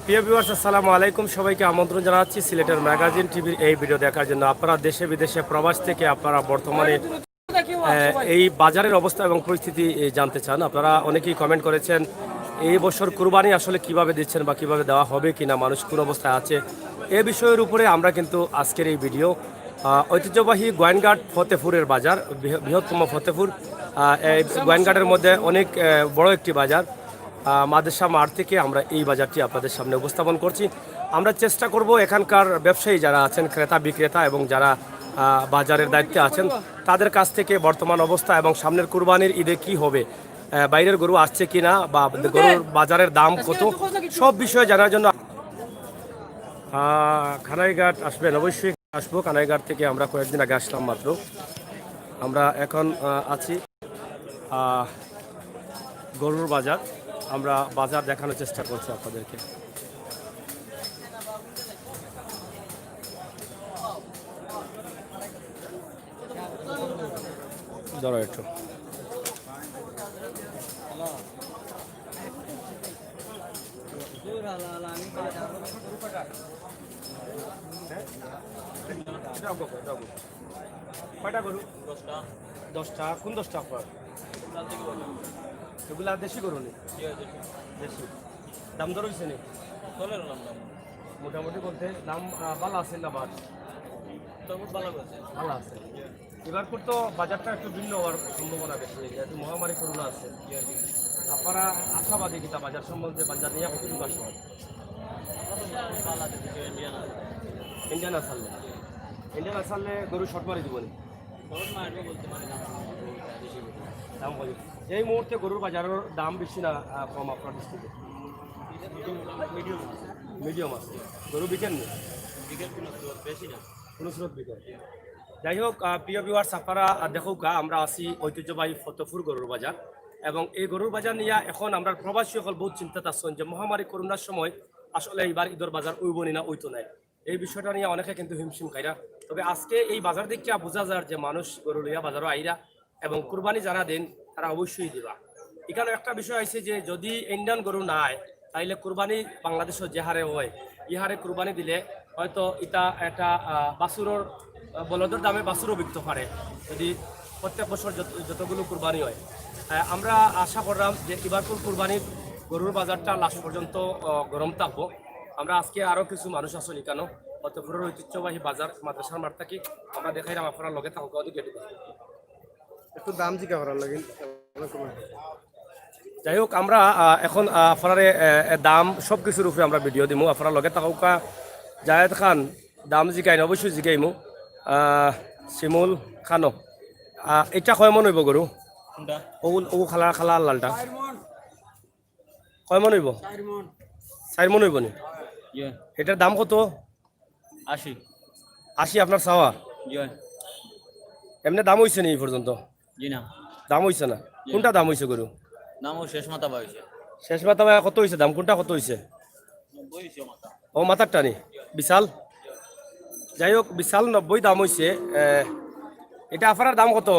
প্রিয় ভিউয়ার্স, আসসালামু আলাইকুম। সবাইকে আমন্ত্রণ জানাচ্ছি সিলেটের ম্যাগাজিন টিভির এই ভিডিও দেখার জন্য। আপনারা দেশে বিদেশে প্রবাস থেকে আপনারা বর্তমানে এই বাজারের অবস্থা এবং পরিস্থিতি জানতে চান। আপনারা অনেকেই কমেন্ট করেছেন এই বছর কুরবানি আসলে কিভাবে দিচ্ছেন বা কিভাবে দেওয়া হবে কিনা, মানুষ কোন অবস্থায় আছে, এই বিষয়ের উপরে আমরা কিন্তু আজকের এই ভিডিও ঐতিহ্যবাহী গোয়েনঘাট ফতেপুরের বাজার, বৃহত্তম ফতেপুর। এই গোয়েনঘাটের মধ্যে অনেক বড় একটি বাজার, মাদেশা মাঠ থেকে আমরা এই বাজারটি আপনাদের সামনে উপস্থাপন করছি। আমরা চেষ্টা করব এখানকার ব্যবসায়ী যারা আছেন, ক্রেতা বিক্রেতা এবং যারা বাজারের দায়িত্বে আছেন, তাদের কাছ থেকে বর্তমান অবস্থা এবং সামনের কুরবানির ঈদে কি হবে, বাইরের গরু আসছে কিনা বা গরুর বাজারের দাম কত, সব বিষয়ে জানার জন্য কানাইঘাট আসবেন। অবশ্যই আসবো। কানাইঘাট থেকে আমরা কয়েকদিন আগে আসলাম মাত্র। আমরা এখন আছি গরুর বাজার। আমরা বাজার দেখানোর চেষ্টা করছি আপনাদেরকে। ধরো একটু কয়টা গরু? 10টা। কোন 10টা আপনার? এগুলা দেশি গরু নেই? দেশি। দাম দর হয়েছে নি? মোটামুটি বলতে দাম ভালো আছে না? ভালো আছে। এবার তো বাজারটা একটু ভিন্ন হওয়ার সম্ভাবনা বেশি, যেহেতু মহামারী করোনা আছে। আপনারা আশাবাদী কিনা বাজার সম্বন্ধে? বাজার নিয়ে কতটুকু আশাবাদী? ইন্ডিয়ান আসালে গরু শর্ট মারি দিব নি? দাম বলি এই মুহূর্তে গরুর বাজারের দাম বেশি না কম আপনার দৃষ্টিতে? মিডিয়াম আছে। গরু বিকেন নি? কোনো স্রোত বিকেন। যাই হোক, প্রিয় ভিউয়ার্স, আপনারা দেখুক, আমরা আছি ঐতিহ্যবাহী ফতেপুর গরুর বাজার। এবং এই গরুর বাজার নিয়ে এখন আমরা প্রবাসী সকল বহুত চিন্তাতে আসছেন যে মহামারী করোনার সময় আসলে এইবার ঈদের বাজার উইবনি না উইতো নাই, এই বিষয়টা নিয়ে অনেকে কিন্তু হিমশিম খাইরা। তবে আজকে এই বাজার দেখে বোঝা যায় যে মানুষ গরু লইয়া বাজারও আইরা এবং কুরবানি যারা দেন তারা অবশ্যই দিবা। এখানে একটা বিষয় আছে যে যদি ইন্ডিয়ান গরু নাই, তাইলে কুরবানি বাংলাদেশের যে হারে হয়, ই হারে কুরবানি দিলে হয়তো এটা একটা বাছুরের বলদের দামে বাছুরও বিকতে পারে যদি প্রত্যেক বছর যতগুলো কুরবানি হয়। আমরা আশা করলাম যে এবারকার কুরবানির গরুর বাজারটা লাস্ট পর্যন্ত গরম থাকবো। আমরা আজকে আরও কিছু মানুষ আসুন কেন ফতেপুরের ঐতিহ্যবাহী বাজার মাদ্রাসার মাঠ থাকি আমরা দেখাইলাম। আপনার লগে থাকা একটু দাম জিজ্ঞাসা করার লাগে। যাই হোক, আমরা এখন আপনার দাম সব কিছুর উপরে আমরা ভিডিও দিমু। আপনার লগে থাকা জায়েদ খান দাম জিগাই অবশ্যই জিগাইমু। শিমুল খানো এটা কয় মন হইব গরু? ও খালা খালা লালটা কয় মন হইব? 4 মন হইব নি? এটার দাম কত? 80। আপনার চাওয়া? এমনি দাম হয়েছে নি এই পর্যন্ত? দাম হয়েছে না? কোনটা দাম হয়েছে গরু? শেষ মাথা কত হয়েছে দাম? কোনটা কত হয়েছে? ও মাথারটা নি? বিশাল। যাই হোক, বিশাল 90 দাম হয়েছে। এটা আপনার দাম কত?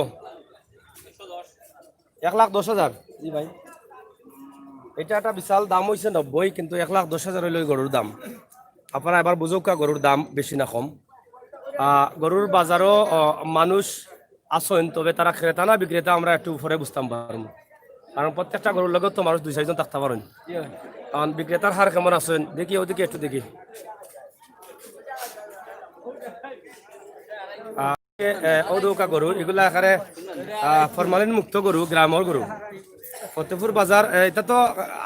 1,10,000। জি ভাই, এটা একটা বিশাল দাম হয়েছে 90, কিন্তু 1,10,000 হইল গরুর দাম। আপনারা এবার বুঝুক গরুর দাম বেশি না কম। গরুর বাজারও মানুষ আসেন, তবে তারা ক্রেতা না বিক্রেতা আমরা একটু উপরে বুঝতাম পারবো, কারণ প্রত্যেকটা গরুর লগে তো মানুষ 2-4 জন থাকতে পারেন। কারণ বিক্রেতার হার কেমন আছেন দেখি, ওদিকে একটু দেখি। ওদৌকা গরু এগুলা আকারে ফরমালিন মুক্ত গরু, গ্রামের গরু। ফতেপুর বাজার এটা তো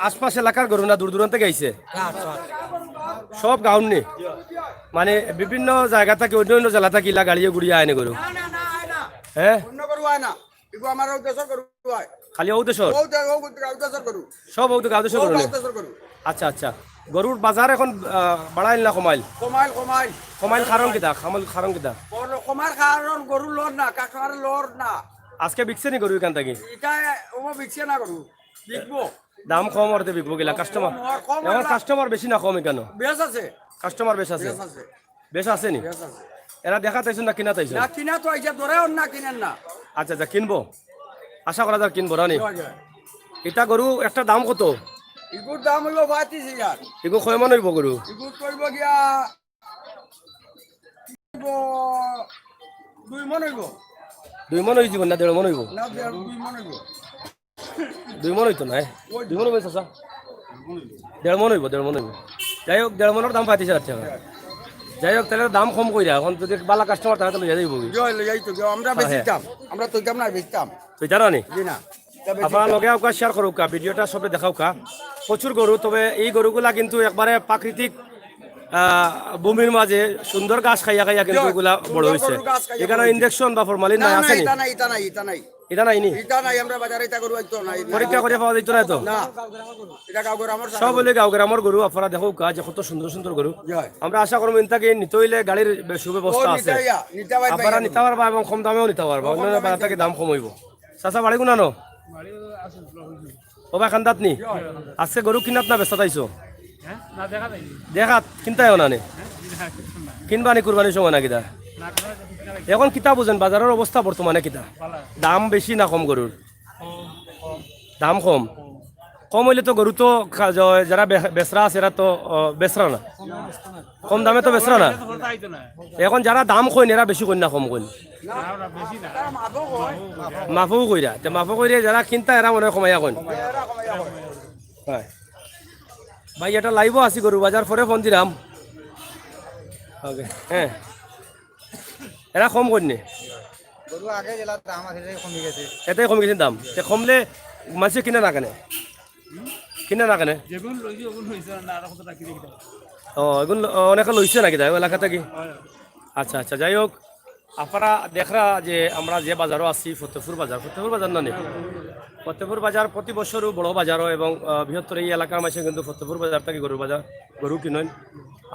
আশপাশ এলাকার গরু না, দূর দূরান্তে গাইছে সব গাউন নি, মানে বিভিন্ন জায়গা থেকে অন্য অন্য জেলা থেকে ইলা গাড়িয়ে গুড়িয়ে আয়নে গরু। হ্যাঁ, খালি ও দেশর সব ও দেশের গরু। আচ্ছা আচ্ছা, গরুর বাজার এখন বাড়াইল না কমাইল? কমাইল কারণ কিতা? কারণ কিতা? গরু লর না, কাকার লর না। আজকে বিকছে নি গরু এখান থেকে? এটা ওমা বিকছে না গরু, বিকবো। দাম কম করতে বিকবো গেলা কাস্টমার? এখন কাস্টমার বেশি না কমে কেন? বেশ আছে, কাস্টমার বেশ আছে। বেশ আছে নি? এরা দেখা তাইছেন না কিনা তাইছেন? না কিনা তো আইছে, ধরেও না কিনেন না। আচ্ছা আচ্ছা, কিনবো, আশা করা যাক কিনবো রানি। এটা গরু একটা দাম কত? ইগুর দাম হইব 35,000। এগো কয় মান হইব গরু ইগুর করব গিয়া 2 মন হইব 2 মন হয়ে যাব না 1.5 মন হইব না 2 মন হইব 2 মন হইতো না 2 মন হইব চাচা 1.5 মন হইব 1.5 মন হইব যাই হোক 1.5 মনের দাম 35,000 টাকা যাই হোক তাহলে দাম কম কইরা এখন যদি বালা কাস্টমার তাহলে তো লইয়া যাইব জয় লই যাইতো আমরা বেচিতাম আমরা তৈতাম না বেচতাম তুই জানো নি জি না আপনার লগে আপনার শেয়ার করুক ভিডিওটা সবে দেখাও প্রচুর গরু তবে এই গরুগুলা কিন্তু একবারে প্রাকৃতিক ভূমির মাঝে সুন্দর গাছ খাইয়া খাইয়া কিন্তু এগুলা বড় হয়েছে এখানে ইনজেকশন বা ফরমালিন নাই আছে এটা নাই এটা নাই এটা নাই এটা নাই নি এটা নাই আমরা বাজারে এটা গরু একদম নাই পরীক্ষা করে পাওয়া যেত না তো না এটা গাঁও গরু আমার সব বলে গাঁও গ্রামের গরু আপনারা দেখো যে কত সুন্দর সুন্দর গরু আমরা আশা করবো ইনতাকে নিতে হইলে গাড়ির সুব্যবস্থা আছে আপনারা নিতে পারবা এবং কম দামেও নিতে পারবা অন্যান্য বাজার থেকে দাম কম হইব চাচা বাড়ি গুনানো ও ভাই খান্দাত নি আজকে গরু কিনাত না বেচা তাইছো দেখাত কিনতাইও না নে কিনবানি কুরবানির সময় না কিতা এখন কিতা বুঝেন বাজারের অবস্থা বর্তমানে কিতা দাম বেশি না কম গরুর দাম কম কম হইলে তো গরু তো যারা বেচরা আছে এরা তো বেচরা না কম দামে তো বেচরা না এখন যারা দাম কইন এরা বেশি কইন না কম কইন মাফও কইরা তে মাফও কইরে যারা কিনতা এরা মনে কমাইয়া কইন হয় ভাই এটা লাইভও আছি গরু বাজার পরে ফোন দিলাম ওকে হ্যাঁ এরা কম কইনি গরু আগে জেলা দাম আছে কমে গেছে এটাই কমে গেছে দাম তে কমলে মাসে কিনে না কেনে কিনে না কেনে যেগুন লইছি ওগুন হইছে না আর কত টাকা দিই ও এগুন অনেকে লইছে নাকি তাই এলাকা থেকে আচ্ছা আচ্ছা যাই হোক আপনারা দেখরা যে আমরা যে বাজারও আছি ফতেপুর বাজার না নেই ফতেপুর বাজার প্রতি বছরও বড় বাজারও এবং বৃহত্তর এই এলাকার মাঝে কিন্তু ফতেপুর বাজার থেকে গরু কিনেন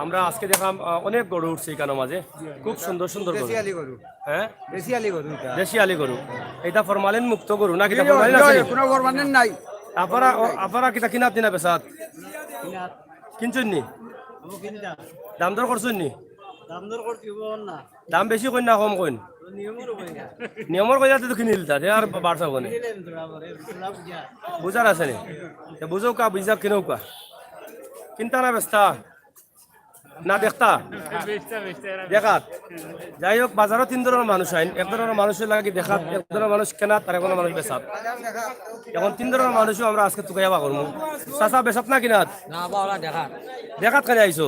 আমরা আজকে দেখলাম অনেক গরু উঠছে এখানে মাঝে খুব সুন্দর সুন্দর গরু দেশিয়ালি গরু হ্যাঁ দেশিয়ালি গরু এটা দেশিয়ালি গরু এটা ফরমালিন মুক্ত গরু না কিতা ফরমালিন আছে কোনো ফরমালিন নাই আপনারা কিতা কিনা তিনা বেসাত কিনছেন নি আমি কিনি না দাম দর করছেন নি দাম দর করতে হইব না দাম বেশি কইন না কম কইন নিয়মের উপরে না নিয়মর কইয়াতে তো কিনিল তা আর বাড়ছা কোনে দিলেন তোরা আমারে তোরা বুঝা বুঝার আছে নি বুঝো কা বুঝা কিনো কা কিনতা না বেস্তা না দেখতা বেচতা এরা দেখাত যাই হোক বাজারও 3 ধরনের মানুষ আইন এক ধরনের মানুষের লাগে দেখাত এক ধরনের মানুষ কেনা তার কোনো মানুষ বেচাত এখন 3 ধরনের মানুষও আমরা আজকে তুকাইবা করবো চাচা বেচাত না কিনাত না বাওলা দেখা দেখাত কেন আইছো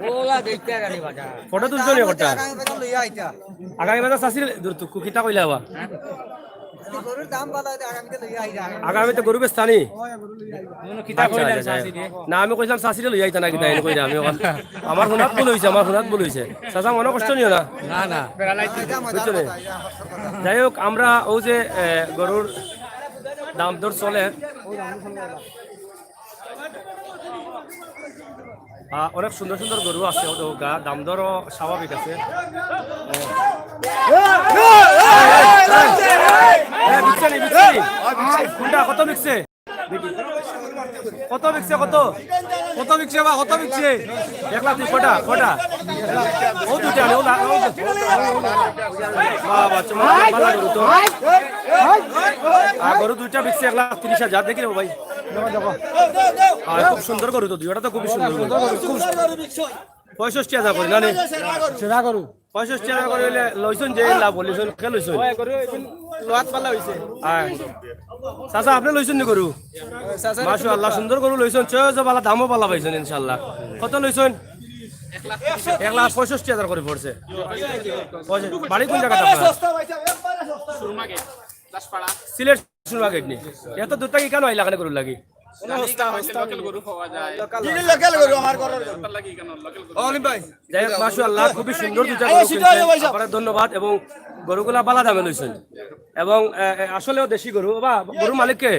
ওলা দেখতে গাড়ি বাজা ফটো তুলছো নি কথা আগামী বেতন লইয়া আইতা আগামী বাজার চাষির দূর তুকু কিতা কইলা বা গরুর দাম বাড়া আগামীতে লইয়া আইতা আগামীতে গরু বেচতানি কিতা কইলেন সাসিরে না আমি কইলাম চাষিরে লই আইতা না কিতা এনে কইরা আমি এখন আমার হুনাত ভুল হইছে চাচা মনে কষ্ট নিও না না না বুঝছো নি? যাই হোক আমরা ও যে গরুর দাম দর চলে অনেক সুন্দর সুন্দর গরু আছে দাম দরও স্বাভাবিক আছে কোনটা কত বিকছে কত বিকছে কত বিকছে বা কত বিকছে দেখলা তুই কটা ও দুটা ও বাবা চমৎকার গরু তো গরু দুইটা বিকছে 1,30,000 দেখি রে ভাই খুব সুন্দর গরু তো দুইটা তো খুবই সুন্দর 65,000 করে না সেরা গরু 65,000 করে লইছন যে লাভ লইছন কে লইছন লোহাত পাল্লা হইছে চাচা আপনি লইছন নি গরু মাশাআল্লাহ সুন্দর গরু লইছন চয় বালা দামও পালা পাইছেন ইনশাআল্লাহ কত লইছন 1,65,000 করে পড়ছে বাড়ি কোন জায়গাটা আপনার সিলেট সুরমা গেট নি এত দূর থেকে কেন আইলা কেন গরু লাগি যাই হোক মাশাআল্লাহ খুবই সুন্দর দুটা গরু কিনছেন। আপনার ধন্যবাদ এবং গরুগুলা বালা দামে লইছেন এবং আসলেও দেশি গরু বা গরুর মালিককে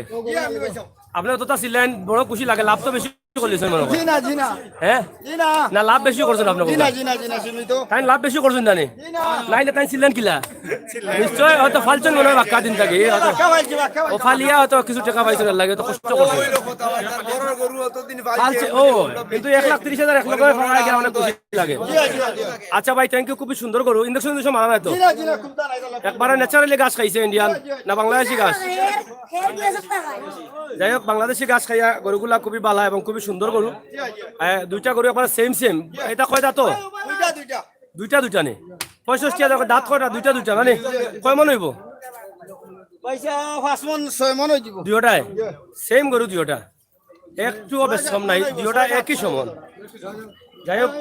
আপনার তো ছিলেন বড় খুশি লাগে লাভ তো বেশি করলেছেন মনে হয় জিনা জিনা হ্যাঁ জিনা না লাভ বেশি করছেন আপনার জিনা জিনা জিনা সীমিত তাই লাভ বেশি করছেন জানি নাই না তাই ছিলেন কিলা নিশ্চয় হয়তো ফালছেন মনে হয় বাক্কা দিন থাকে ও ফালিয়া হয়তো কিছু টাকা পাইছেন লাগে তো কষ্ট করছে ফালছে ও কিন্তু 1,30,000 এক লগে ফাড়া গেলে অনেক খুশি লাগে আচ্ছা ভাই থ্যাংক ইউ খুবই সুন্দর করো ইন্ডাকশন ইন্ডাকশন মারা নাই তো জিনা জিনা কুমতা নাই একবারে ন্যাচারালি গাছ খাইছে ইন্ডিয়ান না বাংলাদেশি গাছ যাই হোক বাংলাদেশি গাছ খাইয়া গরুগুলা খুবই ভালো এবং খুবই সুন্দর গরু দুইটা গরু একবার সেম সেম এটা কয় দাঁত দুইটা দুইটা দুইটা দুইটা নে 65,000 দাঁত কয়টা দুইটা দুইটা মানে কয় মন হইব পয়সা 5 মন 6 মন হই দিব দুইটাই সেম গরু দুইটা একটুও বেশ কম নাই দুইটা একই সমান যাই হোক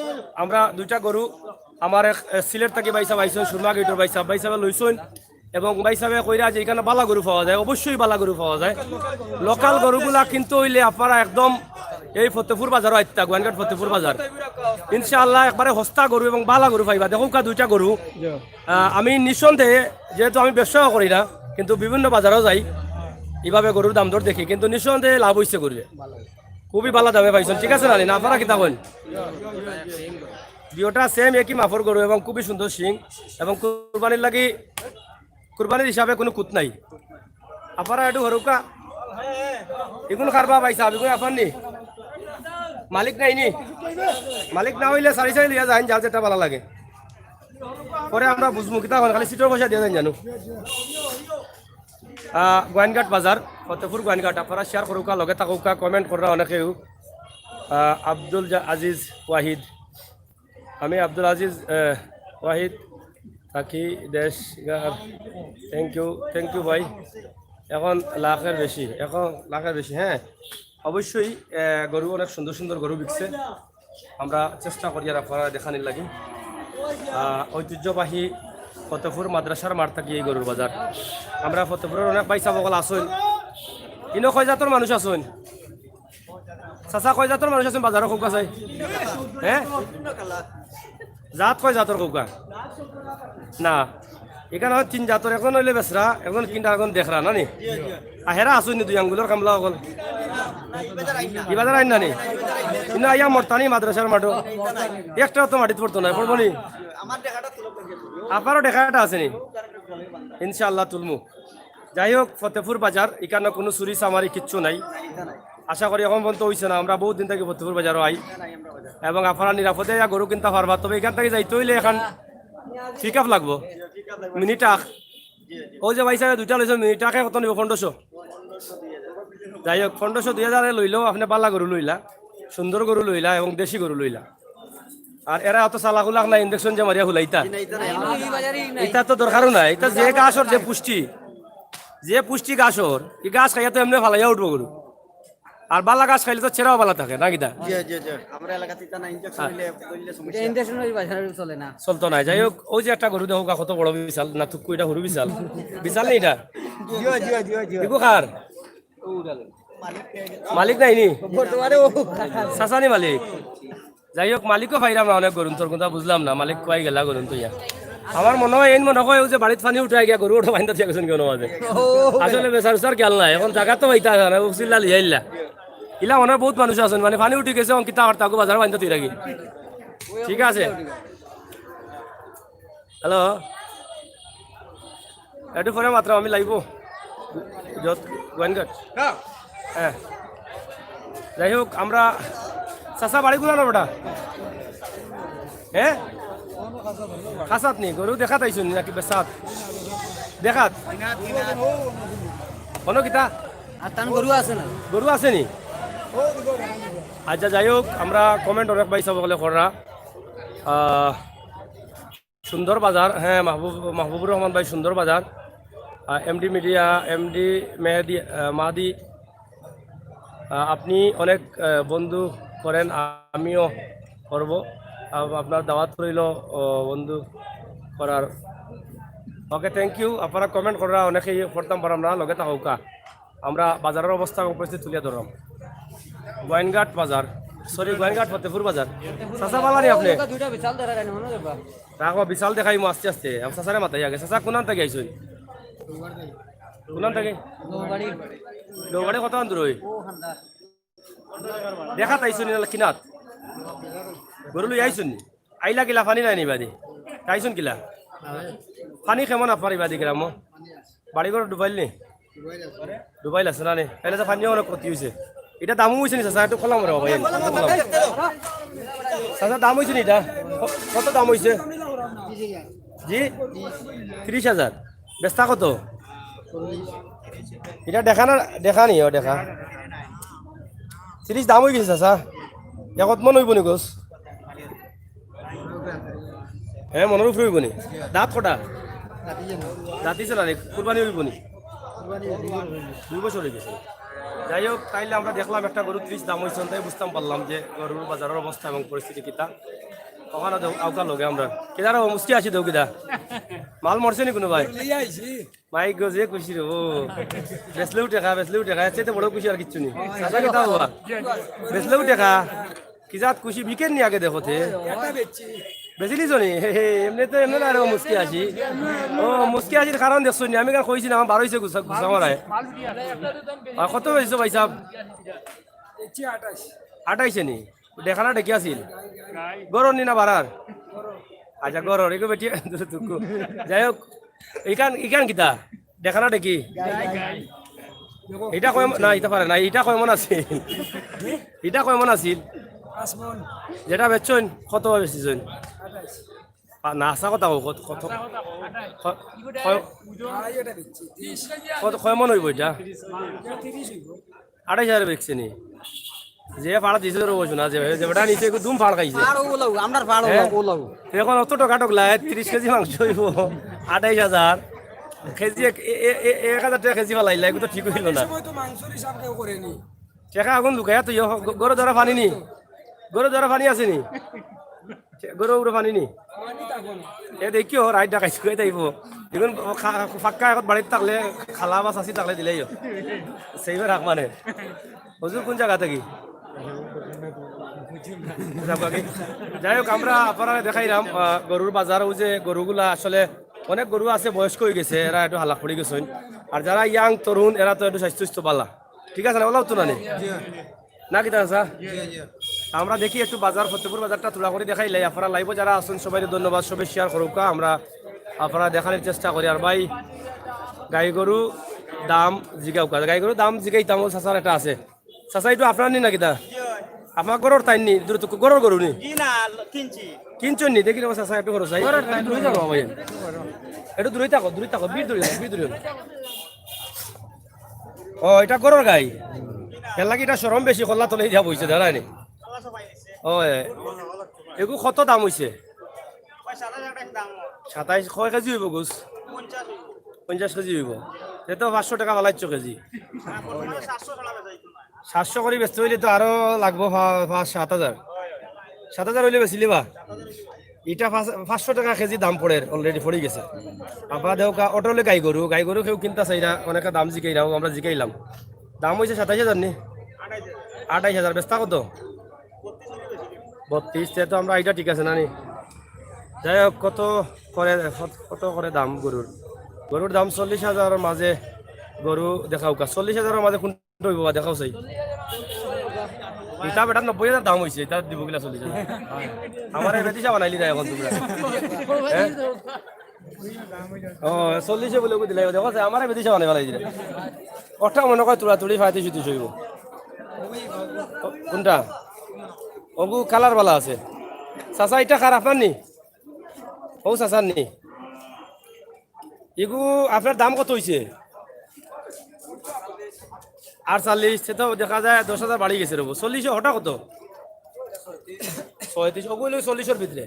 আমরা দুইটা গরু আমার এক সিলেট থেকে বাইসা বাইছেন সুরমা গেটের বাইসা লইছেন এবং বাইসাবে কইরা যে এখানে বালা গরু পাওয়া যায় অবশ্যই বালা গরু পাওয়া যায় লোকাল গরুগুলা কিন্তু হইলে আপনারা একদম এই ফতেপুর বাজার আইতা গোয়ানঘাট ফতেপুর বাজার ইনশাআল্লাহ একবারে সস্তা গরু এবং বালা গরু পাইবা দেখো দুইটা গরু আমি নিঃসন্দেহে যেহেতু আমি ব্যবসাও করি না কিন্তু বিভিন্ন বাজারেও যাই এইভাবে গরুর দাম দর দেখি কিন্তু নিঃসন্দেহে লাভ হইছে করবে খুবই ভালো দামে পাইছেন ঠিক আছে না আপনারা কিতা বলেন দুইটা সেম একই মাফর গরু এবং খুবই সুন্দর শিং এবং কুরবানির লাগি কুরবানির হিসাবে কোনো কুত নাই আপনারা একটু হরুকা এগুলো খারবা পাইছা এগুলো আপনার নি মালিক নাই নি মালিক না হইলে সারি সারি লিয়া যান যার যেটা ভালো লাগে পরে আমরা বুঝবো কিতা খালি সিটের পয়সা দিয়ে যান জানো গোয়ানঘাট বাজার ফতেপুর গোয়ানঘাট আপনারা শেয়ার করুকা লগে থাকুকা কমেন্ট করা অনেকেও আব্দুল আজিজ ওয়াহিদ আমি আব্দুল আজিজ ওয়াহিদ থাকি দেশ থ্যাংক ইউ ভাই এখন লাখের বেশি হ্যাঁ অবশ্যই গরু অনেক সুন্দর সুন্দর গরু বিকছে আমরা চেষ্টা করি আর আপনারা দেখানির লাগি ঐতিহ্যবাহী ফতেপুর মাদ্রাসার মাঠ থাকি এই গরুর বাজার আমরা ফতেপুরের অনেক বাইসা বকল আসুন ইনো কয় জাতর মানুষ আসুন চাচা কয় জাতর মানুষ আছেন বাজারও কৌকা চাই হ্যাঁ জাত কয় জাতর কৌকা না এখানে হয় 3 জাতর এখন হইলে বেসরা এখন কিনা এখন দেখরা না নি হেরা আসুন দুই আঙ্গুলের কামলা অকল এই বাজার আইন না নি কিন্তু আইয়া মরতানি মাদ্রাসার মাঠো একটা তো মাটিত পড়তো না পড়বো নি আপনারও দেখাটা আছে নি ইনশাআল্লাহ তুলমু যাই হোক ফতেপুর বাজার এখানে কোনো চুরি চামারি কিচ্ছু নাই আশা করি এখন পর্যন্ত হয়েছে না আমরা বহুত দিন থেকে ফতেপুর বাজারও আই এবং আপনারা নিরাপদে গরু কিনতে পারবা তবে এখান থেকে যাইতে হইলে এখন পিক আপ লাগবো মিনিটাক ও যে ভাই সাহেব দুইটা লইছে মিনিটাকে কত নিব 1500 যাই হোক 1500 2000 লইলেও আপনি বালা গরু লইলা সুন্দর গরু লইলা এবং দেশি গরু লইলা আর এরা অত চালাকুলাক না ইঞ্জেকশন যে মারিয়া হুলাইতা এটা তো দরকারও নাই এটা যে গাছর যে পুষ্টি গাছর এই গাছ খাইয়া তো এমনি ফালাইয়া উঠবো গরু আর বালা গাছ খাইলে তো ছেড়াও বালা থাকে না কিটা আমরা এলাকাতে না ইনজেকশন হইলে সমস্যা ইন্ডাকশন ওই বাজারে চলে না চলতো না যাই হোক ওই যে একটা গরু দেখো কত বড় বিশাল না তুকু এটা হরু বিশাল বিশাল নেই এটা দেখো খার মালিক নাই নি সাসানি মালিক যাই হোক মালিকও পাইলাম না অনেক গরু তোর কথা বুঝলাম না মালিক কয় গেলা গরু তো ইয়া আমার মনে হয় এই মনে হয় যে বাড়িতে পানি উঠাই গিয়া গরু ওটা বাইন্দা দিয়ে গেছেন কেন মাঝে আসলে বেচার উচার গেল না এখন জায়গা তো পাইতা না উচিল্লা লিয়াইলা ইলা মনে হয় বহুত মানুষ আছেন মানে পানি উঠে গেছে অঙ্কিতা আর তাকে বাজার বাইন্দা তুই রাখি ঠিক আছে হ্যালো একটু পরে মাত্র আমি লাগবো গোয়ানঘাট হ্যাঁ যাই হোক আমরা চাচা বাড়ি গুলা না বেটা হ্যাঁ খাসাত নি গরু দেখাত আইসুন নাকি বেসাত দেখাত কোনো কিতা আর তান গরু আছে না গরু আছে নি আচ্ছা যাই হোক আমরা কমেন্ট অনেক পাইছা বলে করা সুন্দর বাজার হ্যাঁ মাহবুবুর রহমান ভাই সুন্দর বাজার এমডি মিডিয়া এমডি মাহাদি আপনি অনেক বন্ধু করেন আমিও করব আপনার দাওয়াত রইল বন্ধু করার ওকে থ্যাংক ইউ আপনারা কমেন্ট করা অনেকেই করতাম পারাম না লগে থাকা আমরা বাজারের অবস্থা পরিস্থিতি তুলিয়া ধরলাম গোয়াইনঘাট বাজার সরি গোয়াইনঘাট ফতেপুর বাজার চাচা পালা নি আপনি দুইটা বিশাল ধরা রাখেন মনে করবা রাখো বিশাল দেখাই আস্তে আস্তে চাচারে মাথায় আগে চাচা কোনান থেকে আইসুন কোনান থেকে বাড়ি দৌবাড়ি কত দূর হই দেখা তাইছো নি কিনাত গরু লই আইছুন নি আইলা কিলা পানি নাই নিবাদি তাইছুন কিলা পানি কেমন আপনার ইবাদি গ্রাম বাড়ি ঘর ডুবাইল নি ডুবাইল আছে না নি তাহলে তো পানি অনেক ক্ষতি হয়েছে এটা দামও হয়েছে নি চাচা একটু খোলাম রে ভাই চাচা দাম হয়েছে নি এটা কত দাম হয়েছে জি 30,000 বেচতা কত এটা দেখা না দেখা নি দেখা 30 দাম হয়ে গেছে চাচা একত মন হইব নি গোস হ্যাঁ মনের উপরে হইব নি দাঁত কটা দাঁতিছে না কুরবানি হইব নি 2 বছর হয়ে গেছে যাই হোক তাইলে আমরা দেখলাম একটা গরু 30 দাম হয়েছে তাই বুঝতাম পারলাম যে গরুর বাজারের অবস্থা এবং পরিস্থিতি কিতা ওখানে আউকার লগে আমরা কেদার মুস্কি আছি দেও কিদা মাল মরছে নি কোনো ভাই মাইক গজে খুশি রে ও বেসলেও টাকা চাইতে বড় খুশি আর কিচ্ছু নি চাচা কেতা হবা বেসলেও টাকা কি জাত খুশি বিকেন নি আগে দেখোতে বেচিলি জনি এমনি তো এমনি আর মুস্কি আছি ও মুস্কি আছির কারণ দেখছো নি আমি কইছি না আমার 12 হয়েছে গুছা মারায় কত হয়েছে ভাই সাহেব 28 নি দেখানা ডেকে আছিল গরর নি না বাড়ার আচ্ছা গরর এগো বেটি যাই হোক ইকান কিতা দেখানা ডেকি এটা কয় না এটা পারে না এটা কয় মন আছিল এটা কয় মন আছিল যেটা বেচছেন কত বেচছেন না আসা কথা কত কত কয় মন হইব এটা 28,000 বেচছে নি যে ফাড়া দিছে রো বসু না যে যেটা নিচে দুম ফাড় খাইছে আমরার ভাড় ওলাও এখন অত টাকা টকলাই 30 কেজি মাংস হইব 28,000 কেজি 1,000 টাকা কেজি ফালাইলা এগুলো তো ঠিক হইল না টাকা আগুন লুকাইয়া তুই গরু ধরা পানি নি গরু ধরা পানি আছে নি গরু উপরে পানি নি এ দেখিও রাইট ডাকাইছো কই তাইব এখন ফাক্কা এখন বাড়িতে থাকলে খালা বা চাষি থাকলে দিলেই সেইবার রাখ মানে হুজুর কোন জায়গা থেকে যাই হোক আমরা আপনারা দেখাইলাম গরুর বাজার যে গরুগুলা আসলে অনেক গরু আছে বয়স্ক হয়ে গেছে এরা একটু হালাক পড়ে গেছেন আর যারা ইয়াং তরুণ এরা তো একটু স্বাস্থ্য পালা ঠিক আছে না ওলাও তো না কি তা আমরা দেখি একটু বাজার ফতেপুর বাজারটা তুলা করে দেখাইলাই আপনারা লাইভ যারা আছেন সবাই ধন্যবাদ সবাই শেয়ার করুক আমরা আপনারা দেখানোর চেষ্টা করি আর ভাই গাই গরু দাম জিগাও গাই গরু দাম জিগাইতাম চাচার একটা আছে চাচা এইটো আপনার নি নাকি তা আপনার গরুর তাই নি গরুর গরু নি কিনছেন নি দেখি চাচা একটু গরু চাই একটু দূরে থাকো বীর দূরে ও এটা গরুর গাই এর লাগি এটা সরম বেশি কল্লা তলে দিয়া বইছে দাঁড়ায় নি ও এগু কত দাম হয়েছে 27 কয় কেজি হইব গোস 50 কেজি হইব এতো 500 টাকা বালাইছ কেজি 700 করে বেচতে হইলে তো আরো লাগবো 7,000 হইলে বেচিলি বা এটা 500 টাকা কেজি দাম পড়ে অলরেডি পড়ে গেছে আপনারা দেওকা অটোলে গাই গরু কেউ কিনতে চাইরা অনেকে দাম জিকাইরাও আমরা জিকাইলাম দাম হয়েছে 27,000 নি 28,000 বেচতা কত 32 তো আমরা এটা ঠিক আছে না নি যাই হোক কত করে দাম গরুর দাম 40,000 মাঝে গরু দেখাও 40,000 মাঝে কোনটা হইব দেখাও চাই এটা বেটা 90,000 দাম হয়েছে এটা দিব কিনা 40,000 আমার বেটিসা বানাইলি যায় এখন তোমরা ও 40 বলে দিলে দেখো আমার বেটিসা বানাই বানাই দিলে ওটা মনে কয় তোলা তুলি ফাইতে শুধু হইব কোনটা ওগু কালার বালা আছে চাচা এটা খার আপনার নি ও চাচার নি এগু আপনার দাম কত হয়েছে 48 সে তো দেখা যায় 10,000 বাড়ি গেছে রব 40 হঠাৎ কত 35 ওগুলো 40-এর ভিতরে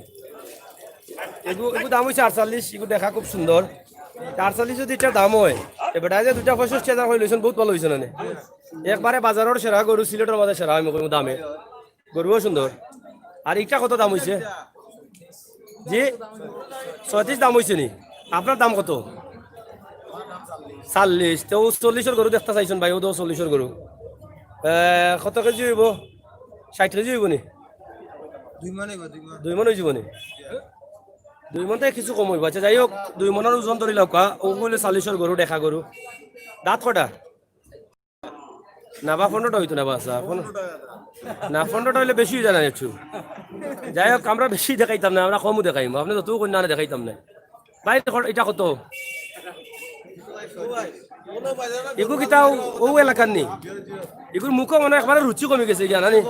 এগু দাম হয়েছে 48 এগু দেখা খুব সুন্দর 48 যদি এটা দাম হয় এবার যে 265,000 হয়ে লইছেন বহুত ভালো হয়েছে না একবারে বাজারের সেরা গরু সিলেটের মাঝে সেরা আমি কই দামে গরুও সুন্দর আর এটা কত দাম হয়েছে জি 36 দাম হয়েছে নি আপনার দাম কত 40 তো 40-এর গরু দেখতে চাইছেন ভাই ও 40-এর গরু কত কেজি হইব 60 কেজি হইব নি 2 মন হইব নি 2 মন থেকে কিছু কম হইব আচ্ছা যাই হোক 2 মনের ওজন ধরি লওকা ও হইলে 40-এর গরু দেখা গরু দাঁত কটা না বা 15টা হইতো না বাসা না 15টা হইলে বেশি হয়ে যায় না একটু যাই হোক আমরা বেশি দেখাইতাম না আমরা কমও দেখাইম আপনি তো কন্যা দেখাইতাম না ভাই এটা কত এগু কিতাও ও এলাকার নি এগুর মুখও মানে একবারে রুচি কমে গেছে জানা নি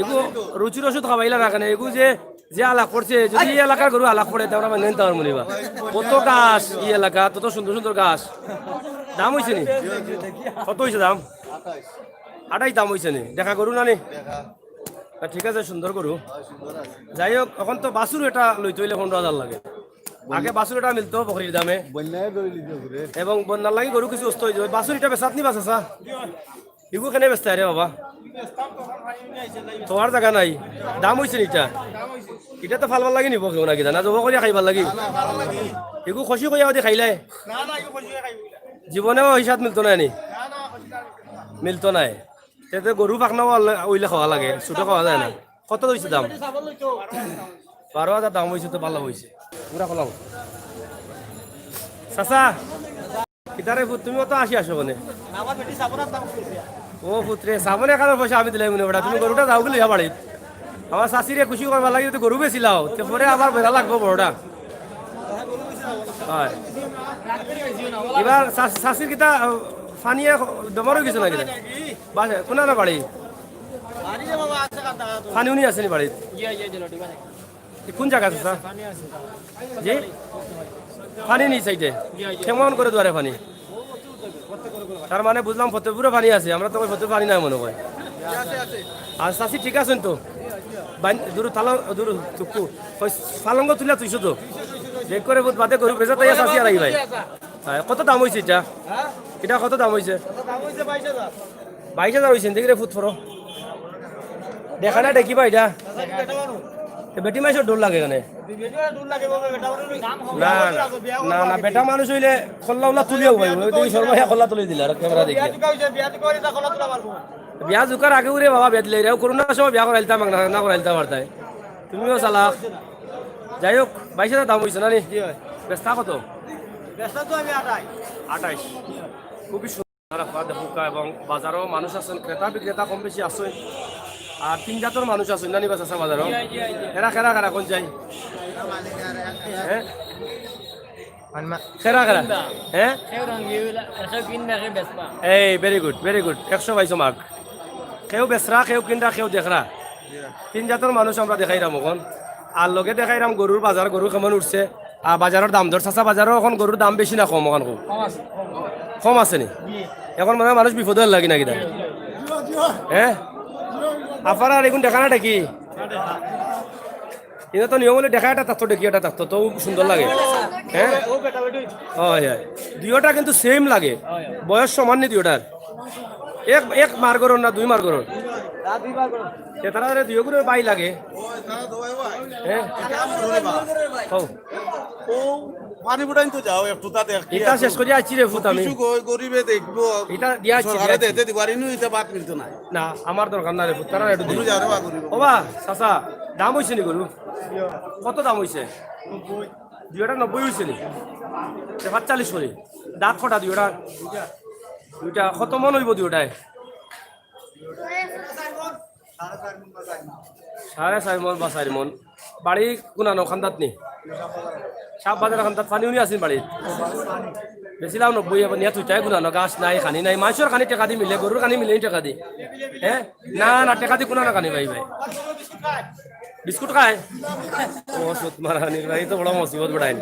এগু রুচির ওষুধ খাবাইলা না কেন এগু যে আলাপ করছে যদি এই এলাকার গরু আলাপ পড়ে তাহলে আমরা নেন তার মনিবা কত গাছ এই এলাকা তত সুন্দর সুন্দর গাছ দাম হয়েছে নি কত হয়েছে দাম 28 দাম হয়েছে নি দেখা গরু না নি ঠিক আছে সুন্দর গরু যাই হোক এখন তো বাছুর এটা লইতে হইলে 15,000 লাগে আগে বাছুর এটা মিলতো বকরির দামে এবং বন্যার লাগে গরু কিছু অস্ত হয়ে যাবে বাছুর এটা বেচাত নি বাঁচা এগু কেনে বেচতে রে বাবা তোমার জায়গা নাই দাম হয়েছে এটা এটা তো ফালবার লাগে নিব কেউ না কিনা না জব করিয়া খাইবার লাগি এগু খুশি করিয়া দি খাইলে জীবনেও হিসাব মিলতো নাই নি মিলতো নাই তেতে গরু পাখনাও ওইলে খাওয়া লাগে ছোটো খাওয়া যায় না কত হয়েছে দাম 12,000 দাম হয়েছে তো ভালো হয়েছে পুরা খোলাম চাচা কিতারে ফুট তুমিও তো আসি আসো মানে ও পুত্রে সামনে এখানে পয়সা আমি দিলাই মনে বেটা তুমি গরুটা যাও গেলে বাড়িত আমার শাশিরে খুশি করবার লাগে যদি গরু বেছিলাও পরে আবার বেড়া লাগবো বড়টা হয় এবার শাশির কিতা ফানিয়ে দমর হয়ে গেছে না কিনা বাসে কোনা না বাড়ি ফানি উনি আসেনি বাড়িত কোন জায়গা আছে স্যার জি পানি নেই সাইডে কেমন করে দুয়ারে পানি তার মানে বুঝলাম ফতেপুরে পানি আছে আমরা তো ফতে পানি নাই মনে হয় আর চাষি ঠিক আছেন তো দূর তালা দূর চুক্কু পালঙ্গ তুলিয়া তুইছো তো দেখ করে বাদে গরু বেচা তাই চাষি আর ভাই কত দাম হয়েছে এটা কত দাম হয়েছে 22,000 হয়েছে দেখি রে ফুট ফরো দেখা না দেখিবা এটা বেটি মাইসের ডোর লাগে এখানে না না না বেটা মানুষ হইলে খোল্লা উল্লা তুলিও পাইব তুমি সর্বহা খোল্লা তুলি দিলা আর ক্যামেরা দেখি বিয়া জুকার আগে উড়ে বাবা বিয়া দিলে করোনার সময় বিয়া করাইতাম না করাইতাম আর তাই তুমিও চালা যাই হোক 22,000 দাম হয়েছে না নি বেস্তা কত 28 খুবই সুন্দর এবং বাজারও মানুষ আছেন ক্রেতা বিক্রেতা কম বেশি আছে আর 3 জাতের মানুষ আছে নানি বাসা বাজারও এরা খেরা কোন যাই হ্যাঁ খেরা হ্যাঁ এই ভেরি গুড 122 মার্ক কেউ বেসরা কেউ কিনরা কেউ দেখরা 3 জাতের মানুষ আমরা দেখাইলাম এখন আর লগে দেখাইলাম গরুর বাজার গরু কেমন উঠছে আর বাজারের দাম ধর চাচা বাজারও এখন গরুর দাম বেশি না কম এখন কম আছে নি এখন মানে মানুষ বিপদ লাগি না কিনা হ্যাঁ আপনারা আর এখন দেখা না দেখি এটা তো নিয়ম হলে দেখা এটা তাত্তো দেখি এটা তাত্তো তো সুন্দর লাগে হ্যাঁ হয় দুইটা কিন্তু সেম লাগে বয়স সমান নি দুইটার এক মার করুন না 2 মার করুন তারা দুই করে বাই লাগে হ্যাঁ পানি বুড়াইন তো যাও একটু তা দেখ এটা শেষ করে আছি রে ফুত আমি কিছু গরিবে দেখবো এটা দিয়াছি সরকারে দিতে দিবারি নি এটা বাদ মিলতো না না আমার দরকার না রে ফুত তারা একটু দিই যাও রে বা গরিব ও বা চাচা দাম হইছে নি গরু কত দাম হইছে 290 হইছে নি 45 করে দাঁত কটা দুইটা কত মন হইব দুইটায় 4.5 মন বা 4 মন বাড়ি কোনানো খান্দাত নি সাপ বাজার খান্দাত পানি উনি আছেন বাড়িত বেছিলাম 90 এবার নিয়ে তুইটাই কোনানো গাছ নাই খানি নাই মাছের খানি টাকা দি মিলে গরুর খানি মিলে টাকা দি হ্যাঁ না টাকা দি কোনানো খানি ভাই বিস্কুট খায় ও সুত মারানির ভাই তো বড় মুসিবত বড়াই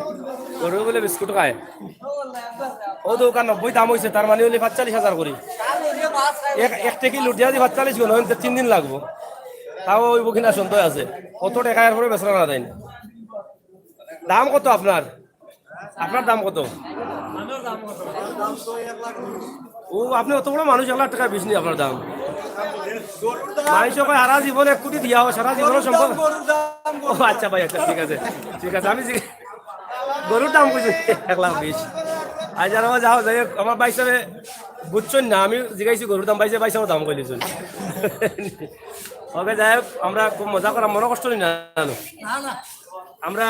গরু বলে বিস্কুট খায় ও দোকান 90 দাম হইছে তার মানে হলে 45,000 করি এক টেকি লুট দিয়া দি 45 গুণ 3 দিন লাগবো তাও ওই কিনা সন্দেহ আছে কত টাকা এর পরে বেচরা না দেয় দাম কত আপনার দাম কত ও আপনি অত বড় মানুষ 1 লাখ টাকা বেশি নি আপনার দাম মানুষ সারা জীবন 1 কোটি দিয়া সারা জীবন সম্পদ ও আচ্ছা ভাই আচ্ছা ঠিক আছে আমি গরুর দাম কইছি 1,20,000 আজ আর যাও যাই আমার ভাই সাহেব বুঝছেন না আমি জিগাইছি গরুর দাম ভাই সাহেব দাম কইলিছেন ওকে যাই আমরা খুব মজা করা মনে কষ্ট নি না আমরা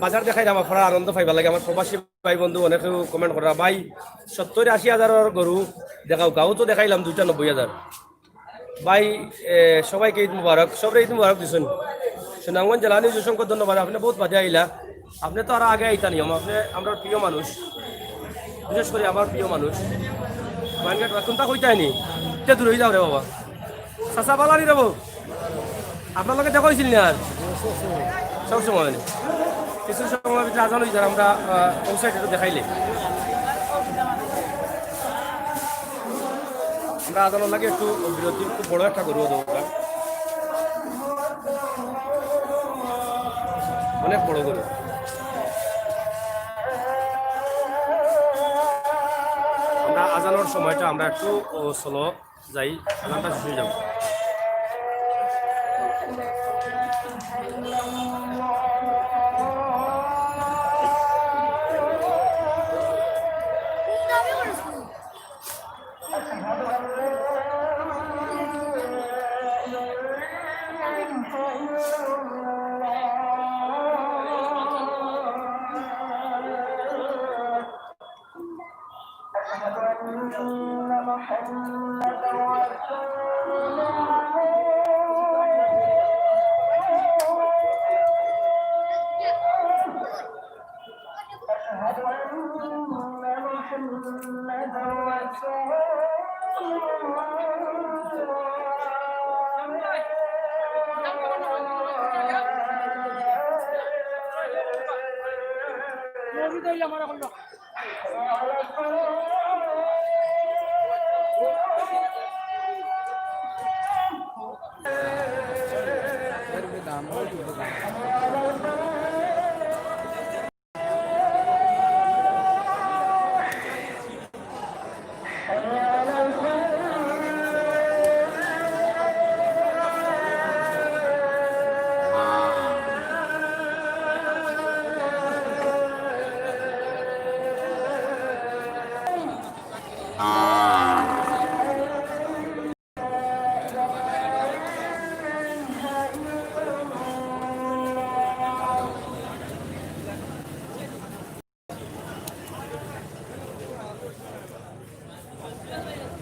বাজার দেখাইলাম আপনারা আনন্দ পাইবা লাগে আমার প্রবাসী ভাই বন্ধু অনেকেও কমেন্ট করা ভাই 70-80 হাজারের গরু দেখাও গাও তো দেখাইলাম 90,000 ভাই সবাইকে ঈদ মুবারক সবাই ঈদ মুবারক দিচ্ছেন সুনামগঞ্জ জেলা নিউজ অসংখ্য ধন্যবাদ আপনি বহুত বাজে আইলা আপনি তো আর আগে আইতা নিয়ম আপনি আমরা প্রিয় মানুষ বিশেষ করে আমার প্রিয় মানুষ মাইনঘাট কোনটা কইতাইনি এটা দূর হয়ে যাও রে বাবা চাচা পালানি যাবো আপনার লোকে দেখাইছিল না আর সব সময় কিছু সময় ভিতরে আজান হয়ে যায় আমরা ওয়েবসাইট একটু দেখাইলে আমরা আজানোর লাগে একটু বিরতি খুব বড় একটা গরু দরকার অনেক বড় গরু আমরা আজানোর সময়টা আমরা একটু স্লো যাই আজানটা শেষ হয়ে যাবো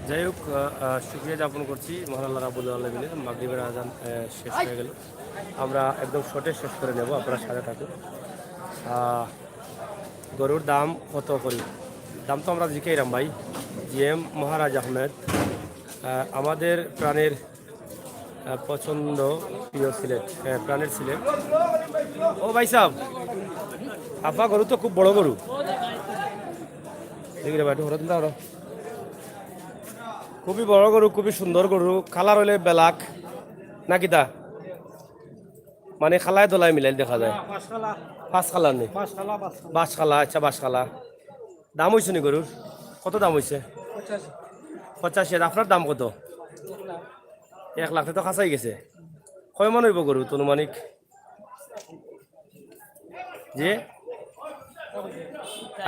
যাই হোক শুক্রিয়া জ্ঞাপন করছি মহান আল্লাহ রাব্বুল আলামিনের মাগরিবের আজান শেষ হয়ে গেল আমরা একদম শর্টে শেষ করে নেব আপনারা সাথে থাকুন গরুর দাম কত করি দাম তো আমরা জিকাইলাম ভাই জিএম মহারাজ আহমেদ আমাদের প্রাণের পছন্দ প্রিয় সিলেট প্রাণের সিলেট ও ভাই সাহেব আব্বা গরু তো খুব বড় গরু দেখি রে ভাই হরত না খুবই বড় গরু খুবই সুন্দর গরু কালার হইলে বেলাক নাকি তা মানে খালায় দোলায় মিলাই দেখা যায় পাঁচ কালার নেই বাস খালা আচ্ছা বাস খালা দাম হয়েছে নি গরুর কত দাম হয়েছে 85 আপনার দাম কত 1 লাখ তো কাছাই গেছে কয় মন হইব গরু অনুমানিক যে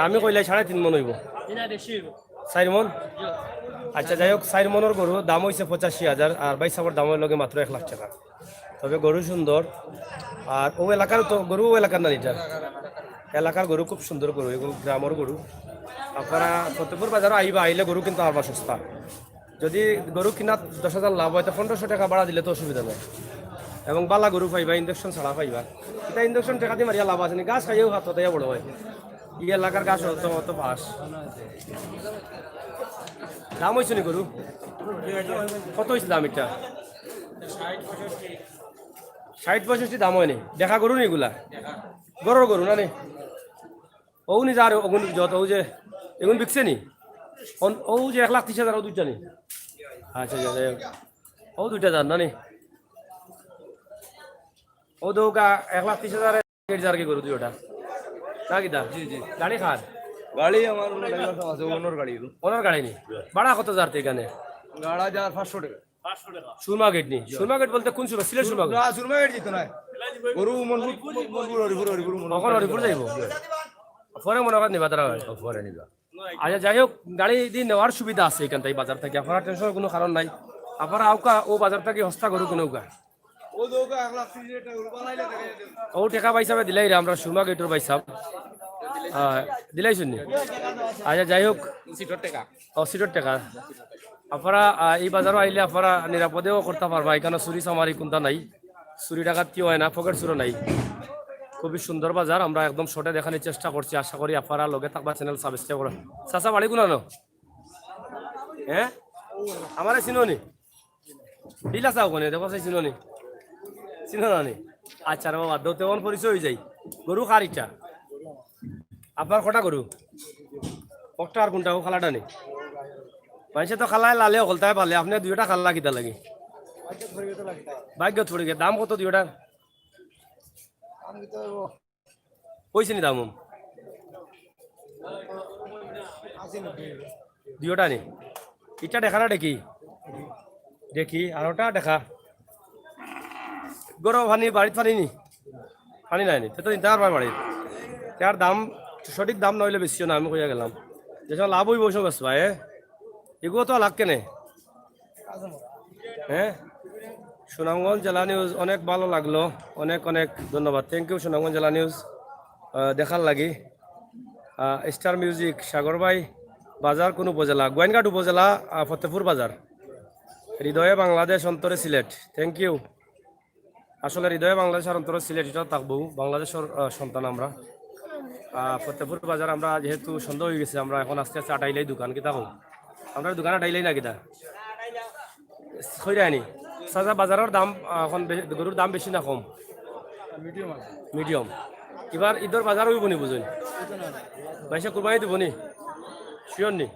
আমি কইলাই 3.5 মন হইব 4 মন আচ্ছা যাই হোক 4 মনের গরু দাম হয়েছে 85,000 আর ভাই সাহেবের দাম হইল মাত্র 1 লাখ টাকা তবে গরু সুন্দর আর ও এলাকার তো গরু ও এলাকার না এটা এলাকার গরু খুব সুন্দর গরু এগুলো গ্রামের গরু আপনারা ফতেপুর বাজারে আইবা আইলে গরু কিন্তু আরবা সস্তা যদি গরু কিনা 10,000 লাভ হয় তো 1500 টাকা ভাড়া দিলে তো অসুবিধা নেই এবং বালা গরু পাইবা ইঞ্জেকশন ছাড়া পাইবা এটা ইঞ্জেকশন টাকা দিয়ে মারিয়া লাভ আছে নি গাছ খাইয়েও হাত হতে বড় হয় ই এলাকার গাছ হতো অত পাস দাম হয়েছে নি গরু কত হয়েছে দাম এটা 60-65 দাম হয়নি দেখা গরু নি এগুলা গরুর গরু না নি ও নি যার ওগুন যত ও যে এগুন বিকছে নি ও যে 1,30,000 ও দুইটা নি আচ্ছা ও দুইটা যান না নি ও দৌকা 1,30,000 কি গরু দুই ওটা না কি দা জি জি গাড়ি খার গাড়ি আমার আছে ওনার গাড়ি ওনার গাড়ি নি ভাড়া কত যার এখানে গাড়া যা 500 টাকা সুরমা গেট নি সুরমা গেট বলতে কোন সুরমা সিলেট সুরমা না সুরমা গেট জিতো না গরু মনপুর হরিপুর কখন হরিপুর যাইব পরে মনে করেন নিবা তারা পরে নিবা আচ্ছা যাই হোক গাড়ি দিয়ে নেওয়ার সুবিধা আছে এখান থেকে বাজার থেকে আপনারা টেনশনের কোনো কারণ নাই আপনারা আউকা ও বাজার থেকে হস্তা গরু কিনৌকা ও ও দোকা 1 লাখ 30 টাকা বানাইলে ও টাকা পয়সা দিলাই রে আমরা সুরমা গেটর পয়সা দিলাই শুনি আচ্ছা যাই হোক সিটর টাকা আপনারা এই বাজারও আইলে আপনারা নিরাপদেও করতে পারবা এখানে চুরি চামারি কোনটা নাই চুরি টাকা কি হয় না পকেট চুরো নাই খুবই সুন্দর বাজার আমরা একদম শর্টে দেখানোর চেষ্টা করছি আশা করি আপনারা লগে থাকবা চ্যানেল সাবস্ক্রাইব করেন চাচা বাড়ি গুনানো হ্যাঁ আমার চিনোনি দিলা চাও কোনে দেখো চাই চিনোনি চিনো না নি আচ্ছা রে বাবা দৌতে অন পরিচয় হয়ে যাই গরু কার ইচ্ছা আপনার কটা গরু একটা আর কোনটা ও খালাটা নেই মানুষে তো খালায় লালে হলতায় পালে আপনি দুইটা খাল্লা কিতা লাগে ভাগ্য থোড়ি গে দাম কত দুইটার কইছে নি দাম দুইটা নি ইটা দেখা না দেখি দেখি আর ওটা দেখা গরম পানি বাড়িত পানি নি পানি নাই নি তো ইন্টার বাড়িত তার দাম সঠিক দাম নইলে বেশিও না আমি কইয়া গেলাম যেসব লাভ হইব ওইসব বেশ ভাই এগুলো তো লাগ কেনে হ্যাঁ সুনামগঞ্জ জেলা নিউজ অনেক ভালো লাগলো অনেক অনেক ধন্যবাদ থ্যাংক ইউ সুনামগঞ্জ জেলা নিউজ দেখার লাগি স্টার মিউজিক সাগর ভাই বাজার কোন উপজেলা গোয়াইনঘাট উপজেলা ফতেপুর বাজার হৃদয়ে বাংলাদেশ অন্তরে সিলেট থ্যাংক ইউ আসলে হৃদয়ে বাংলাদেশ আর অন্তরে সিলেট এটা থাকবো বাংলাদেশের সন্তান আমরা ফতেপুর বাজার আমরা যেহেতু সন্দেহ হয়ে গেছে আমরা এখন আস্তে আস্তে আটাইলাই দোকান কিতা হোক আমরা দোকান আটাইলাই না কিতা হইরানি সাজা বাজারের দাম এখন গরুর দাম বেশি না কম মিডিয়াম এবার ঈদের বাজার হইব নি বুঝুন মাইসে কুরবানি দিব নি শিওর নি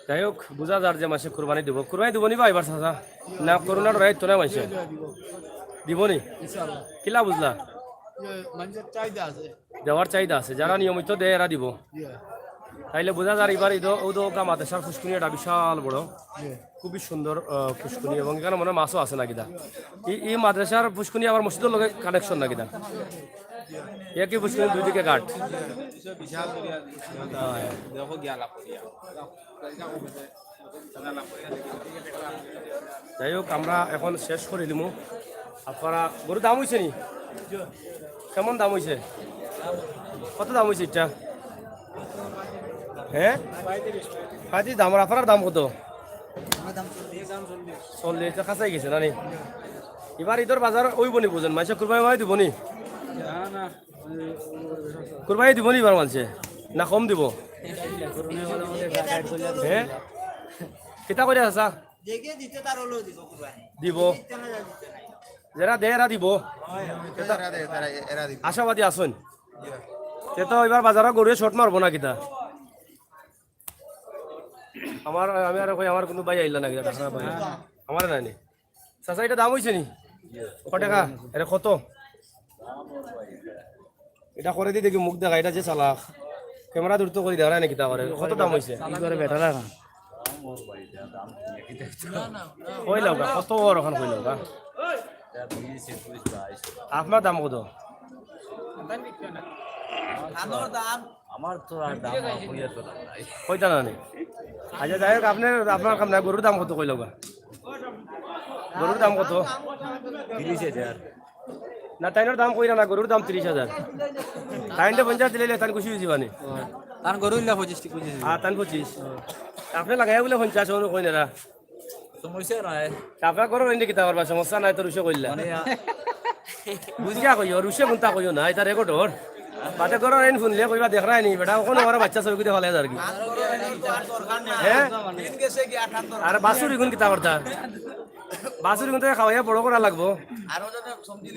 যাই হোক বুঝা যার যে মাসে কুরবানি দিব নি বা এবার সাজা না করোনার রাইত তো না মাইসে দিব নি কিলা বুঝলা দেওয়ার চাহিদা আছে যারা নিয়মিত দেয় এরা দিব তাইলে বোঝা যায় এবার ঈদ মাদেশার ফুসকুনি এটা বিশাল বড় খুবই সুন্দর ফুসকুনি এবং এখানে মনে হয় মাছও আছে না কিনা এই মাদ্রাসার ফুসকুনি আবার মসজিদের লগে কানেকশন না কিনা একই ফুসকুনি দুই দিকে কাঠ যাই হোক আমরা এখন শেষ করে দিমু আপনারা গরুর দাম হয়েছে নি কেমন দাম হয়েছে কত দাম হয়েছে এটা হ্যাঁ পঁয়ত্রিশ দাম আর আপনার দাম কত 40 কাছাই গেছে না নি এবার ঈদের বাজার ওইব নি বুঝেন মাইসে কুরবানি দিব নি কুরবানি দিব নি এবার মানছে না কম দিব হ্যাঁ কিতা করে আসা দিব যারা দেয় এরা দিব আশাবাদী আসুন তো এবার বাজারে গরুয়ে শর্ট মারবো না কিতা আমি আর কই আমার কোনো ভাই আইলা না কিতা আমার নাই নি চাচা এটা দাম হয়েছে নি কত টাকা এটা কত এটা করে দি দেখি মুখ দেখা এটা যে চালা ক্যামেরা দূরত্ব করে দেখা নাই কিতা করে কত দাম হয়েছে কই লাউকা কত বড় ওখান কই লাউকা আপনার দাম কত আমার তো আর দাম কইতা না নি আচ্ছা যাই হোক আপনার কাম না গরুর দাম কত কই লাউকা গরুর দাম কত 30,000 না তাইনের দাম কইরা না গরুর দাম 30,000 তাইনটা 50 দিলে তান খুশি হইছি মানে তার গরু ইলা 25 টি কইছে তান 25 আপনি লাগাই বলে 50 অনু কই না সমস্যা নাই আপনার গরুর এনে কিতা করবা সমস্যা নাই তো রুশে কইলা বুঝিয়া কইও রুশে কোনটা কইও না এটা রেকর্ড হর বাতে গরুর এনে শুনলে কইবা দেখ রাই নি বেটা কোন আমার বাচ্চা ছবি করে ফলাই আর কি হ্যাঁ আর বাসুরি কোন কিতা করতা বাসুরি কোন খাওয়াইয়া বড় করা লাগবো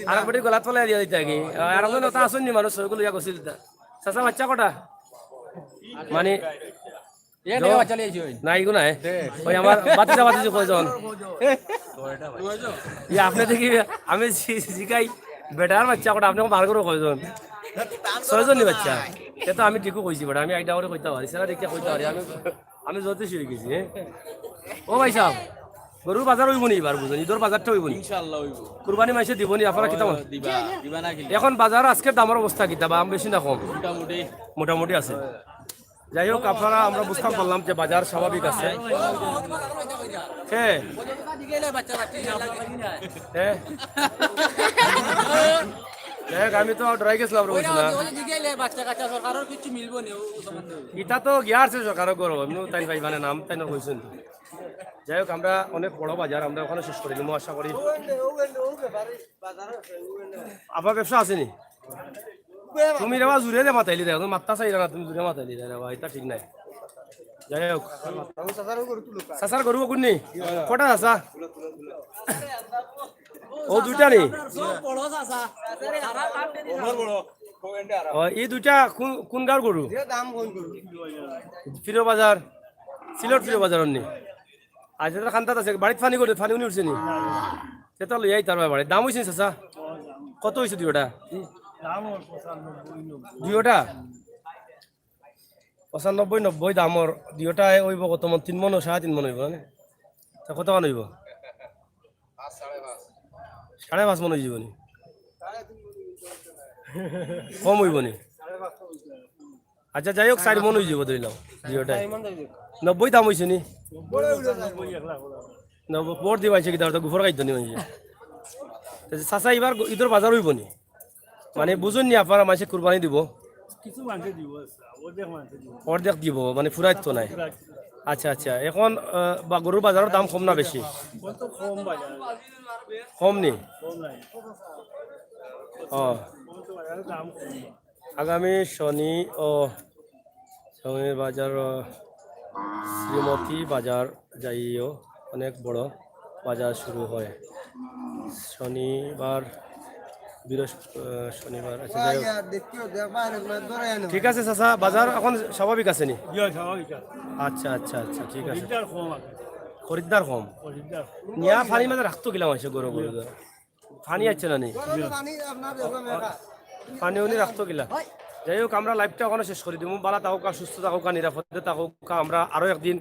আর বেটি গলাত ফলাই দিয়া দিতা কি আর একজন ওটা আসুন নি মানুষ ছবি লইয়া গছিল চাচা বাচ্চা কটা মানে না এগো নাই ওই আমার বাচ্চা কয়জন আপনি দেখি আমি শিখাই বেটার বাচ্চা কটা আপনি বার করে কয়জন 6 জন বাচ্চা সে তো আমি ঠিকও কইছি বেটা আমি একটা করে কইতে পারি সেটা দেখতে কইতে পারি আমি জ্যোতিষ হয়ে গেছি ও ভাই সাহেব গরুর বাজার হইব নি এবার বুঝুন ঈদের বাজারটা হইব নি ইনশাআল্লাহ হইব কুরবানি মাসে দিব নি আপনারা কিতা দিবা না কি এখন বাজার আজকের দামের অবস্থা কিতা দাম বেশি না কম মোটামুটি আছে যাই হোক আপনারা আমরা বুঝতে পারলাম যে বাজার স্বাভাবিক আছে হ্যাঁ হ্যাঁ দেখ আমি তো ডরাই গেছিলাম ইটা তো গিয়ারছে সরকার করো এমনি তাই ভাই মানে নাম তাই কইছেন যাই হোক আমরা অনেক বড় বাজার আমরা ওখানে শেষ করে দিব আশা করি আপনার ব্যবসা আসেনি তুমি রেবা জুড়ে দে মাতাইলি দেখ তুমি মাত্তা চাই না তুমি জুড়ে মাতাইলি রেবা এটা ঠিক নাই যাই হোক চাচার গরু কোননি কটা চাচা ও দুইটা নি এই দুইটা কোন গাঁর গরু ফিরো বাজার সিলট ফিরো বাজার নি আজ খান্তাত আছে বাড়িত ফানি করে ফানি উনি উঠছে নি সেটা লই আই তার বাড়ি দাম হয়েছে চাচা কত হয়েছে দুইটা দুইটা 95-90 দামর দুইটা হইব কত মন 3 মন 3.5 মন হইব না কত মান হইব 5.5 মন হইব নি কম হইব নি আচ্ছা যাই হোক 4 মন হয়ে যাব ধরিলাম দুইটা 90 দাম হয়েছে নি পর দিবাইছে কি তো গুফর খাইতো নি চাচা এবার ঈদের বাজার হইব নি মানে বুঝুন নি আপনারা মাসে কুরবানি দিব অর্ধেক দিব মানে ফুরাইত তো নাই আচ্ছা আচ্ছা এখন গরুর বাজারের দাম কম না বেশি কম নি ও আগামী শনি ও শনির বাজার শ্রীমতী বাজার যাইও অনেক বড় বাজার শুরু হয় শনিবার শনিবার আচ্ছা যাই হোক ঠিক আছে চাচা বাজার এখন স্বাভাবিক আছে নি আচ্ছা আচ্ছা আচ্ছা ঠিক আছে খরিদ্দার কম নিয়া ফানি মাঝে রাখতো গেলাম আছে গরু গরু ফানি আছে না নি পানি উনি রাখতো গেলা যাই হোক আমরা লাইভটা ওখানে শেষ করে দিব বালা থাকুকা সুস্থ থাকুকা নিরাপদে থাকুকা আমরা আরও একদিন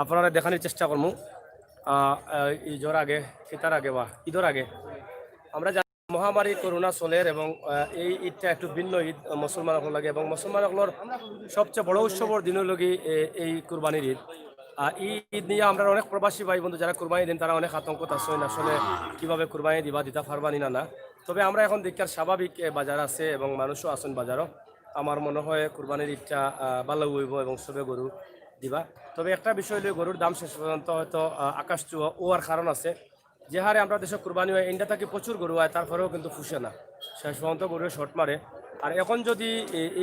আপনারা দেখানোর চেষ্টা করবো ঈদের আগে শীতার আগে বা ঈদের আগে আমরা মহামারী করোনা চলের এবং এই ঈদটা একটু ভিন্ন ঈদ মুসলমানসকল লাগে এবং মুসলমানসকলের সবচেয়ে বড় উৎসবের দিন লগি এই কুরবানির ঈদ এই ঈদ নিয়ে আমরা অনেক প্রবাসী ভাই বন্ধু যারা কুরবানি দেন তারা অনেক আতঙ্কত আছেন আসলে কীভাবে কুরবানি দিতে পারবানি না তবে আমরা এখন দেখার স্বাভাবিক বাজার আছে এবং মানুষও আছেন বাজারও আমার মনে হয় কুরবানির ঈদটা ভালো হইব এবং সবে গরু দিবা তবে একটা বিষয় হলে গরুর দাম শেষ পর্যন্ত হয়তো আকাশ চুয়া ওয়ার কারণ আছে যে হারে আমরা দেশে কুরবানি হয় ইন্ডিয়া থেকে প্রচুর গরু হয় তারপরেও কিন্তু ফুসে না শেষ পর্যন্ত গরুর শর্ট মারে আর এখন যদি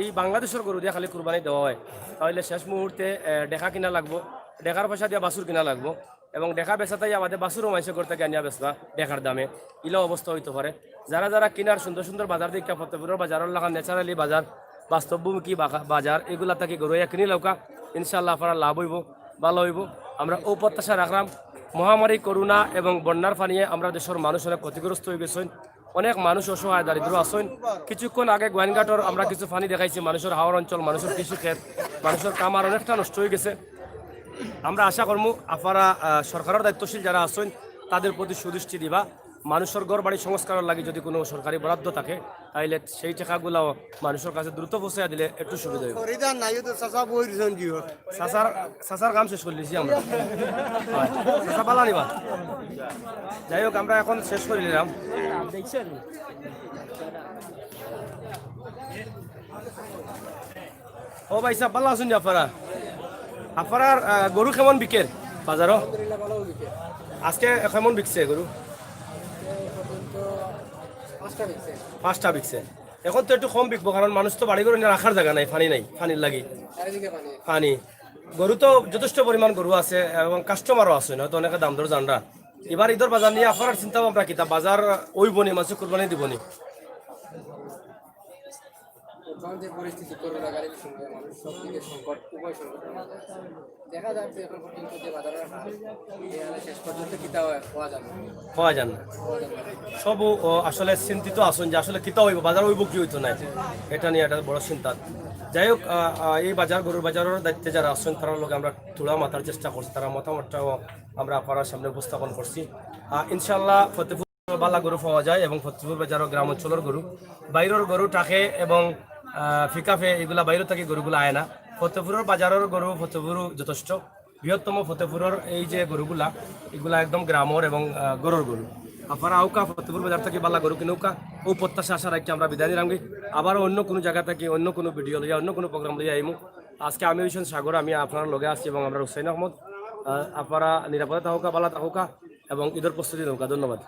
এই বাংলাদেশের গরু দিয়ে খালি কুরবানি দেওয়া হয় তাহলে শেষ মুহূর্তে দেখা কিনা লাগবো দেখার পয়সা দিয়ে বাছুর কিনা লাগবো এবং দেখা বেচাটাই আমাদের বাছুরও মাইসে করতে আনিয়া বেচবা দেখার দামে ইলা অবস্থা হইতে পারে যারা যারা কিনার সুন্দর সুন্দর বাজার দিকে ফতেপুরের বাজারের লাগা ন্যাচারালি বাজার বাস্তবমুখী বাজার এগুলা থেকে গরু কিনি লৌকা ইনশাল্লাহ আপনারা লাভ হইব ভালো হইব আমরা ও প্রত্যাশা রাখলাম মহামারী করোনা এবং বন্যার পানিয়ে আমরা দেশের মানুষ অনেক ক্ষতিগ্রস্ত হয়ে গেছেন অনেক মানুষ অসহায় দারিদ্র আছেন কিছুক্ষণ আগে গোয়াইনঘাটর আমরা কিছু পানি দেখাইছি মানুষের হাওয়ার অঞ্চল মানুষের কৃষিক্ষেত মানুষের কামার অনেকটা নষ্ট হয়ে গেছে আমরা আশা করবো আপনারা সরকারের দায়িত্বশীল যারা আছেন তাদের প্রতি সুদৃষ্টি দিবা মানুষের ঘর বাড়ি সংস্কারের লাগে যদি কোনো সরকারি বরাদ্দ থাকে তাহলে সেই টাকাগুলো মানুষের কাছে দ্রুত পৌঁছাইয়া দিলে একটু সুবিধা হবে চাচার কাম শেষ করে দিয়েছি আমরা চাচা পালা নিবা যাই হোক আমরা এখন শেষ করে নিলাম ও ভাই সাহেব পাল্লা আসুন আপনারা আপনার গরু কেমন বিকেল বাজারও আজকে কেমন বিকছে গরু 5টা বিকছে এখন তো একটু কম বিকবো কারণ মানুষ তো বাড়ি করে রাখার জায়গা নাই পানির লাগি পানি গরু তো যথেষ্ট পরিমাণ গরু আছে এবং কাস্টমারও আছে হয়তো অনেকে দাম দর জানরা এবার ঈদের বাজার নিয়ে আপনার চিন্তা ভাবনা কিতা বাজার ওইবনি মাসে কুরবানি দিবনি পরিস্থিতি করোনা গাড়ির সঙ্গে মানুষ সব দিকে সংকট উভয় সংকট দেখা যাচ্ছে এখন পর্যন্ত যে বাজারের হাল শেষ পর্যন্ত কিতা হওয়া যান না সব আসলে চিন্তিত আছেন যে আসলে কিতা হইব বাজার হইব কি হইতো না এটা নিয়ে একটা বড় চিন্তা যাই হোক এই বাজার গরুর বাজারের দায়িত্বে যারা আছেন তার লোক আমরা তুলা মাথার চেষ্টা করছি তারা মতামতটাও আমরা আপনার সামনে উপস্থাপন করছি ইনশাল্লাহ ফতেপুর বালা গরু পাওয়া যায় এবং ফতেপুর বাজারের গ্রাম অঞ্চলের গরু বাইরের গরু টাকে এবং ফিকাফে এগুলা বাইরে থেকে গরুগুলো আয় না ফতেপুরের বাজারের গরু ফতেপুর যথেষ্ট বৃহত্তম ফতেপুরের এই যে গরুগুলা এগুলা একদম গ্রামের এবং গরুর গরু আপনারা আউকা ফতেপুর বাজার থেকে বালা গরু কিনুকা ও প্রত্যাশা আশা রাখি আমরা বিদায় নিলাম আবারও অন্য কোনো জায়গা থেকে অন্য কোনো ভিডিও লইয়া অন্য কোনো প্রোগ্রাম লইয়া আইমু আজকে আমি হইছেন সাগর আমি আপনার লগে আসছি এবং আমরা হুসাইন আহমদ আপনারা নিরাপদে থাকুকা বালা থাকুকা এবং ঈদের প্রস্তুতি নৌকা ধন্যবাদ।